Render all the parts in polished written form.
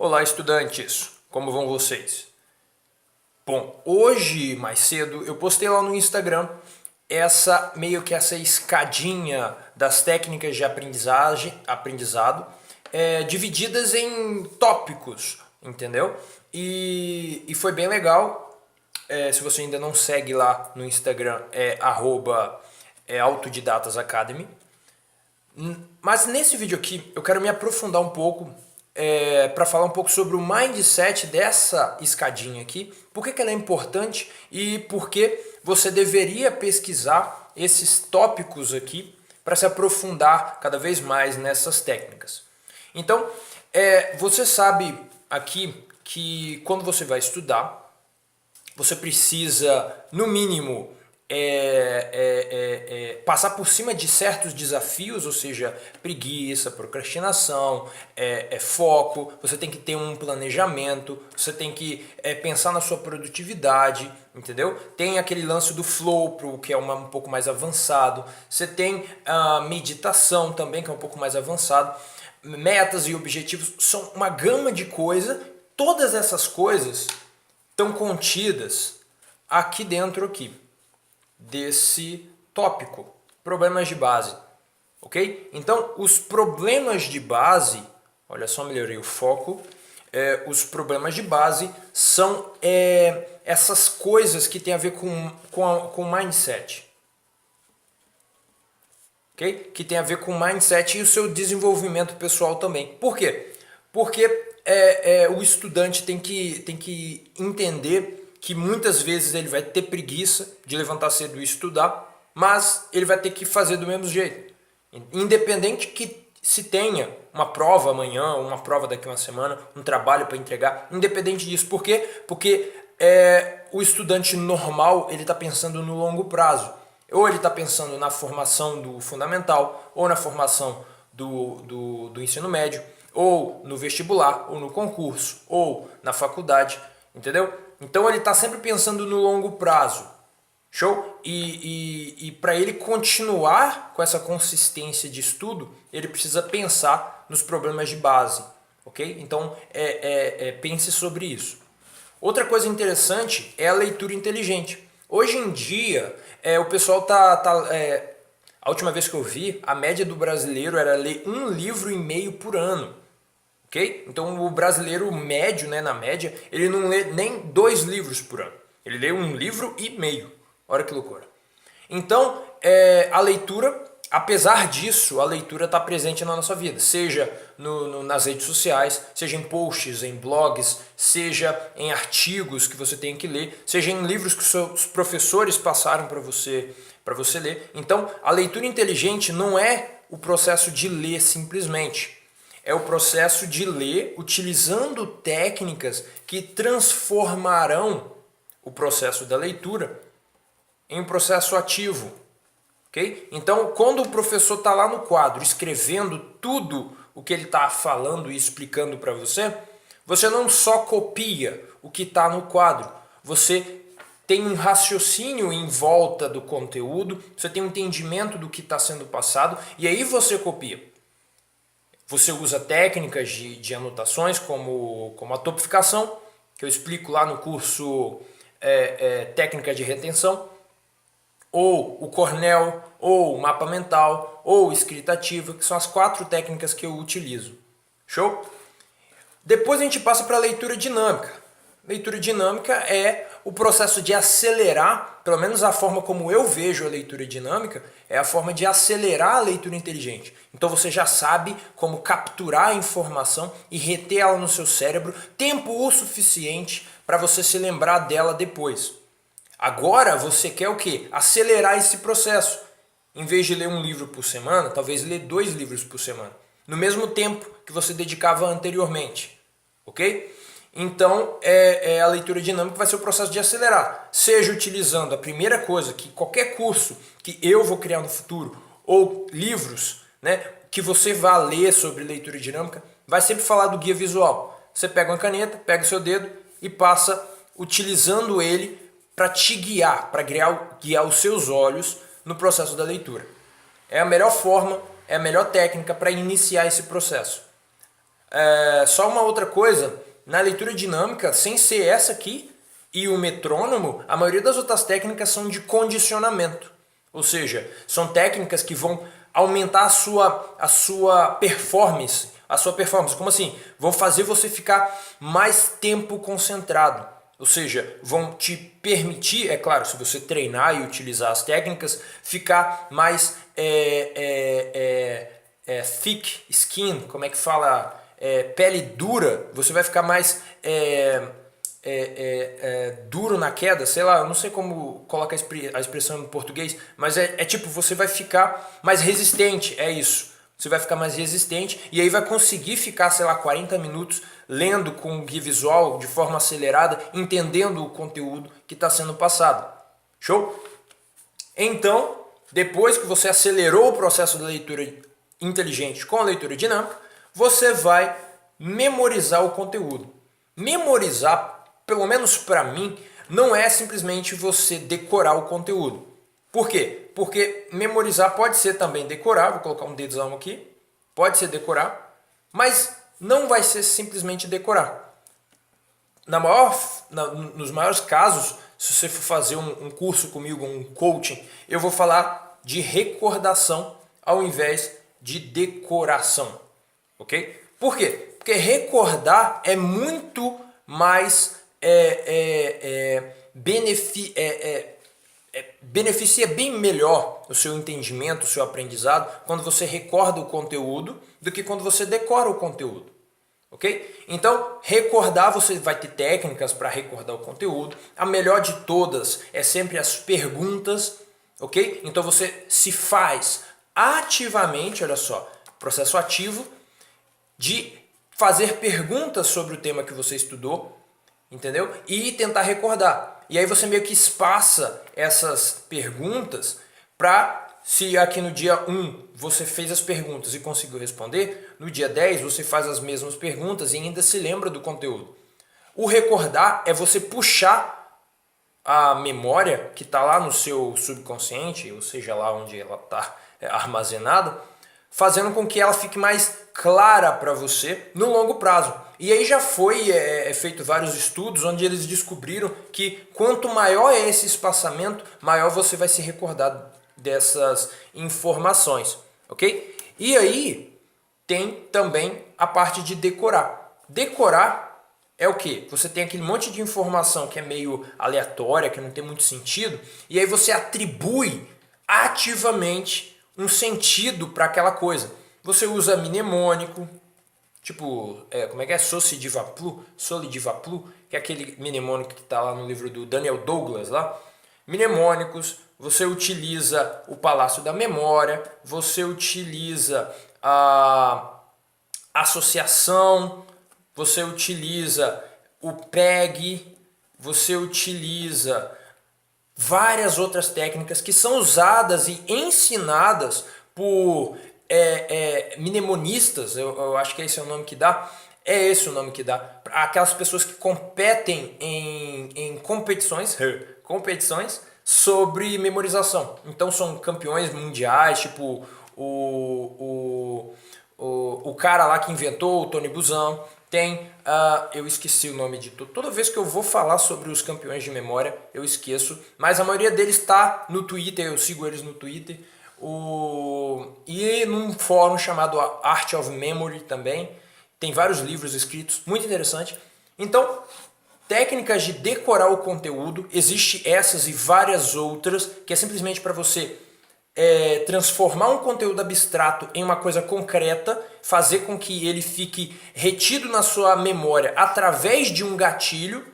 Olá, estudantes! Como vão vocês? Bom, hoje, mais cedo, eu postei lá no Instagram meio que essa escadinha das técnicas de aprendizado, divididas em tópicos, entendeu? E foi bem legal. Se você ainda não segue lá no Instagram, @autodidatasacademy. Mas nesse vídeo aqui eu quero me aprofundar um pouco para falar um pouco sobre o mindset dessa escadinha aqui, por que ela é importante e por que você deveria pesquisar esses tópicos aqui para se aprofundar cada vez mais nessas técnicas. Então, você sabe aqui que quando você vai estudar, você precisa, no mínimo, passar por cima de certos desafios, ou seja, preguiça, procrastinação, foco. Você tem que ter um planejamento, você tem que pensar na sua produtividade, entendeu? Tem aquele lance do flow, que é um pouco mais avançado. Você tem a meditação também, que é um pouco mais avançado. Metas e objetivos são uma gama de coisas. Todas essas coisas estão contidas aqui dentro desse tópico, problemas de base, ok? Então, os problemas de base, olha só, melhorei o foco, os problemas de base são essas coisas que tem a ver com mindset, ok? Que tem a ver com mindset e o seu desenvolvimento pessoal também. Por quê? Porque o estudante tem que entender que muitas vezes ele vai ter preguiça de levantar cedo e estudar, mas ele vai ter que fazer do mesmo jeito. Independente que se tenha uma prova amanhã, uma prova daqui a uma semana, um trabalho para entregar, independente disso. Por quê? Porque o estudante normal ele está pensando no longo prazo. Ou ele está pensando na formação do fundamental, ou na formação do ensino médio, ou no vestibular, ou no concurso, ou na faculdade, entendeu? Então ele está sempre pensando no longo prazo, show? E para ele continuar com essa consistência de estudo, ele precisa pensar nos problemas de base, ok? Então pense sobre isso. Outra coisa interessante é a leitura inteligente. Hoje em dia, o pessoal a última vez que eu vi, a média do brasileiro era ler 1,5 livro por ano. Okay? Então o brasileiro médio, né, na média, ele não lê nem 2 livros por ano. Ele lê 1,5 livro. Olha que loucura. Então a leitura, apesar disso, a leitura está presente na nossa vida. Seja nas redes sociais, seja em posts, em blogs, seja em artigos que você tem que ler, seja em livros que os seus professores passaram para você ler. Então a leitura inteligente não é o processo de ler simplesmente. É o processo de ler utilizando técnicas que transformarão o processo da leitura em um processo ativo. Okay? Então, quando o professor está lá no quadro escrevendo tudo o que ele está falando e explicando para você, você não só copia o que está no quadro, você tem um raciocínio em volta do conteúdo, você tem um entendimento do que está sendo passado e aí você copia. Você usa técnicas de anotações como a topificação, que eu explico lá no curso Técnica de Retenção, ou o Cornell, ou o mapa mental, ou escrita ativa, que são as 4 técnicas que eu utilizo. Show? Depois a gente passa para a leitura dinâmica. Leitura dinâmica é o processo de acelerar, pelo menos a forma como eu vejo a leitura dinâmica, é a forma de acelerar a leitura inteligente. Então você já sabe como capturar a informação e reter ela no seu cérebro tempo o suficiente para você se lembrar dela depois. Agora você quer o quê? Acelerar esse processo. Em vez de ler 1 livro por semana, talvez ler 2 livros por semana. No mesmo tempo que você dedicava anteriormente. Ok? Então, a leitura dinâmica vai ser o processo de acelerar. Seja utilizando a primeira coisa, que qualquer curso que eu vou criar no futuro, ou livros, né, que você vá ler sobre leitura dinâmica, vai sempre falar do guia visual. Você pega uma caneta, pega o seu dedo e passa utilizando ele para te guiar, para guiar os seus olhos no processo da leitura. É a melhor forma, é a melhor técnica para iniciar esse processo. Só uma outra coisa, na leitura dinâmica, sem ser essa aqui e o metrônomo, a maioria das outras técnicas são de condicionamento. Ou seja, são técnicas que vão aumentar a sua performance. A sua performance, como assim? Vão fazer você ficar mais tempo concentrado. Ou seja, vão te permitir, é claro, se você treinar e utilizar as técnicas, ficar mais thick skin, como é que fala? Pele dura, você vai ficar mais duro na queda, sei lá, eu não sei como coloca a expressão em português, mas é tipo, você vai ficar mais resistente, é isso. Você vai ficar mais resistente e aí vai conseguir ficar, sei lá, 40 minutos lendo com guia visual de forma acelerada, entendendo o conteúdo que está sendo passado. Show? Então, depois que você acelerou o processo da leitura inteligente com a leitura dinâmica, você vai memorizar o conteúdo. Memorizar, pelo menos para mim, não é simplesmente você decorar o conteúdo. Por quê? Porque memorizar pode ser também decorar, vou colocar um dedão aqui, pode ser decorar, mas não vai ser simplesmente decorar. Nos maiores casos, se você for fazer um curso comigo, um coaching, eu vou falar de recordação ao invés de decoração, ok? Por quê? Porque recordar é muito mais beneficia bem melhor o seu entendimento, o seu aprendizado, quando você recorda o conteúdo do que quando você decora o conteúdo. Ok? Então, recordar, você vai ter técnicas para recordar o conteúdo. A melhor de todas é sempre as perguntas, ok? Então você se faz ativamente, olha só, processo ativo de fazer perguntas sobre o tema que você estudou, entendeu? E tentar recordar. E aí você meio que espaça essas perguntas para, se aqui no dia 1 você fez as perguntas e conseguiu responder, no dia 10 você faz as mesmas perguntas e ainda se lembra do conteúdo. O recordar é você puxar a memória que está lá no seu subconsciente, ou seja, lá onde ela está armazenada, fazendo com que ela fique mais clara para você no longo prazo. E aí já foi feito vários estudos onde eles descobriram que quanto maior é esse espaçamento, maior você vai se recordar dessas informações, ok? E aí tem também a parte de decorar. Decorar é o que? Você tem aquele monte de informação que é meio aleatória, que não tem muito sentido, e aí você atribui ativamente um sentido para aquela coisa. Você usa mnemônico, tipo, como é que é? Solidivaplu, que é aquele mnemônico que está lá no livro do Daniel Douglas, lá. Mnemônicos, você utiliza o Palácio da Memória, você utiliza a associação, você utiliza o PEG, você utiliza várias outras técnicas que são usadas e ensinadas por mnemonistas, eu acho que esse é o nome que dá, é esse o nome que dá, aquelas pessoas que competem em competições sobre memorização. Então são campeões mundiais, tipo o cara lá que inventou, o Tony Buzan. Tem, eu esqueci o nome de tudo. Toda vez que eu vou falar sobre os campeões de memória, eu esqueço. Mas a maioria deles está no Twitter, eu sigo eles no Twitter. E num fórum chamado Art of Memory também. Tem vários livros escritos, muito interessante. Então, técnicas de decorar o conteúdo, existe essas e várias outras, que é simplesmente para você transformar um conteúdo abstrato em uma coisa concreta, fazer com que ele fique retido na sua memória através de um gatilho.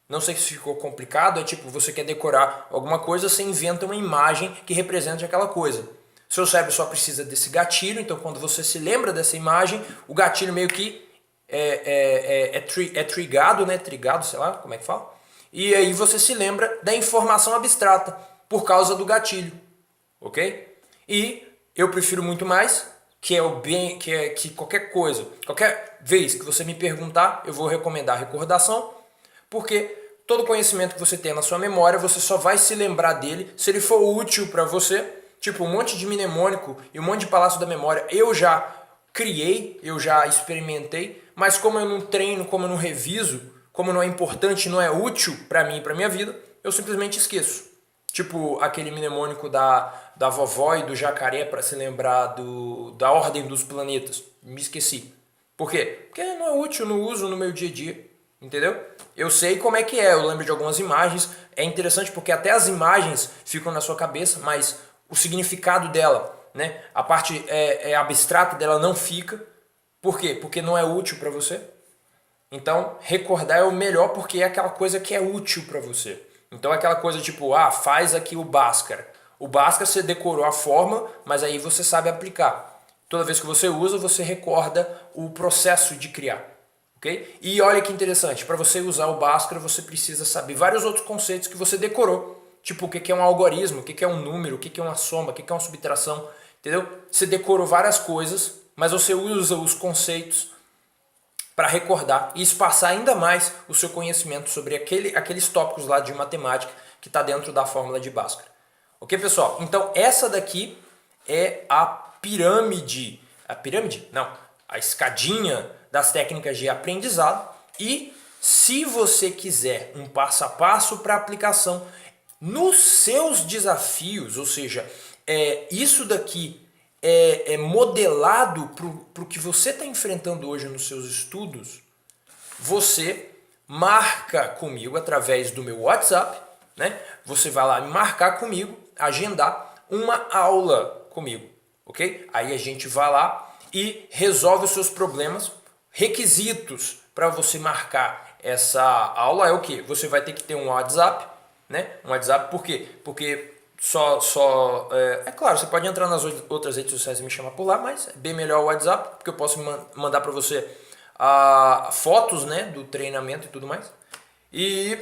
Não sei se ficou complicado, é tipo, você quer decorar alguma coisa, você inventa uma imagem que represente aquela coisa. Seu cérebro só precisa desse gatilho, então quando você se lembra dessa imagem, o gatilho meio que trigado, né? Trigado, sei lá, como é que fala? E aí você se lembra da informação abstrata por causa do gatilho. Ok? E eu prefiro muito mais que qualquer coisa, qualquer vez que você me perguntar, eu vou recomendar recordação, porque todo conhecimento que você tem na sua memória, você só vai se lembrar dele se ele for útil para você. Tipo, um monte de mnemônico e um monte de palácio da memória, eu já criei, eu já experimentei, mas como eu não treino, como eu não reviso, como não é importante, não é útil para mim e para minha vida, eu simplesmente esqueço. Tipo aquele mnemônico da vovó e do jacaré para se lembrar da ordem dos planetas. Me esqueci. Por quê? Porque não é útil, não uso no meu dia a dia. Entendeu? Eu sei como é que é, eu lembro de algumas imagens. É interessante porque até as imagens ficam na sua cabeça, mas o significado dela, né? A parte abstrata dela não fica. Por quê? Porque não é útil para você. Então, recordar é o melhor porque é aquela coisa que é útil para você. Então, é aquela coisa tipo, faz aqui o Bhaskara. O Bhaskara você decorou a forma, mas aí você sabe aplicar. Toda vez que você usa, você recorda o processo de criar. Okay? E olha que interessante, para você usar o Bhaskara, você precisa saber vários outros conceitos que você decorou. Tipo, o que é um algoritmo, o que é um número, o que é uma soma, o que é uma subtração. Entendeu? Você decorou várias coisas, mas você usa os conceitos para recordar e espaçar ainda mais o seu conhecimento sobre aqueles tópicos lá de matemática que está dentro da fórmula de Bhaskara. Ok, pessoal? Então, essa daqui é a pirâmide. A pirâmide? Não. A escadinha das técnicas de aprendizado. E se você quiser um passo a passo para aplicação nos seus desafios, ou seja, isso daqui é modelado para o que você está enfrentando hoje nos seus estudos, você marca comigo através do meu WhatsApp, né? Você vai lá marcar comigo, agendar uma aula comigo, ok? Aí a gente vai lá e resolve os seus problemas. Requisitos para você marcar essa aula é o que? Você vai ter que ter um WhatsApp, né? Um WhatsApp por quê? Porque é claro, você pode entrar nas outras redes sociais e me chamar por lá, mas é bem melhor o WhatsApp, porque eu posso mandar para você fotos, né, do treinamento e tudo mais. E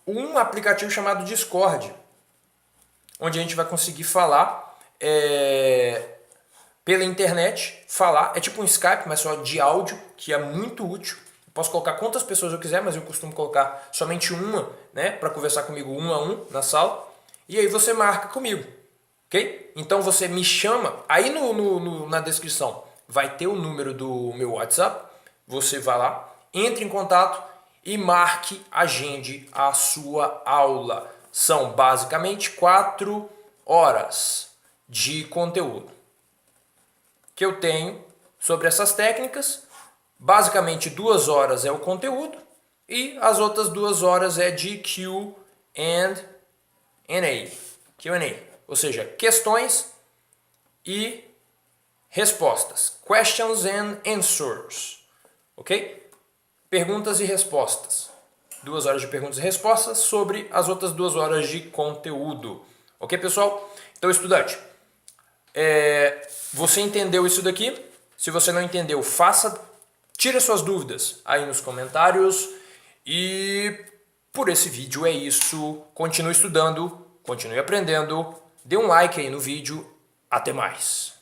um aplicativo chamado Discord, onde a gente vai conseguir falar pela internet, é tipo um Skype, mas só de áudio, que é muito útil. Posso colocar quantas pessoas eu quiser, mas eu costumo colocar somente uma, né, para conversar comigo 1 a 1 na sala. E aí você marca comigo, ok? Então você me chama, aí na descrição vai ter o número do meu WhatsApp. Você vai lá, entre em contato e agende a sua aula. São basicamente 4 horas de conteúdo que eu tenho sobre essas técnicas. Basicamente 2 horas é o conteúdo e as outras 2 horas é de Q&A, ou seja, questões e respostas, questions and answers, ok? Perguntas e respostas, 2 horas de perguntas e respostas sobre as outras 2 horas de conteúdo, ok, pessoal? Então, estudante, você entendeu isso daqui? Se você não entendeu, tire suas dúvidas aí nos comentários. E por esse vídeo é isso. Continue estudando, continue aprendendo. Dê um like aí no vídeo. Até mais.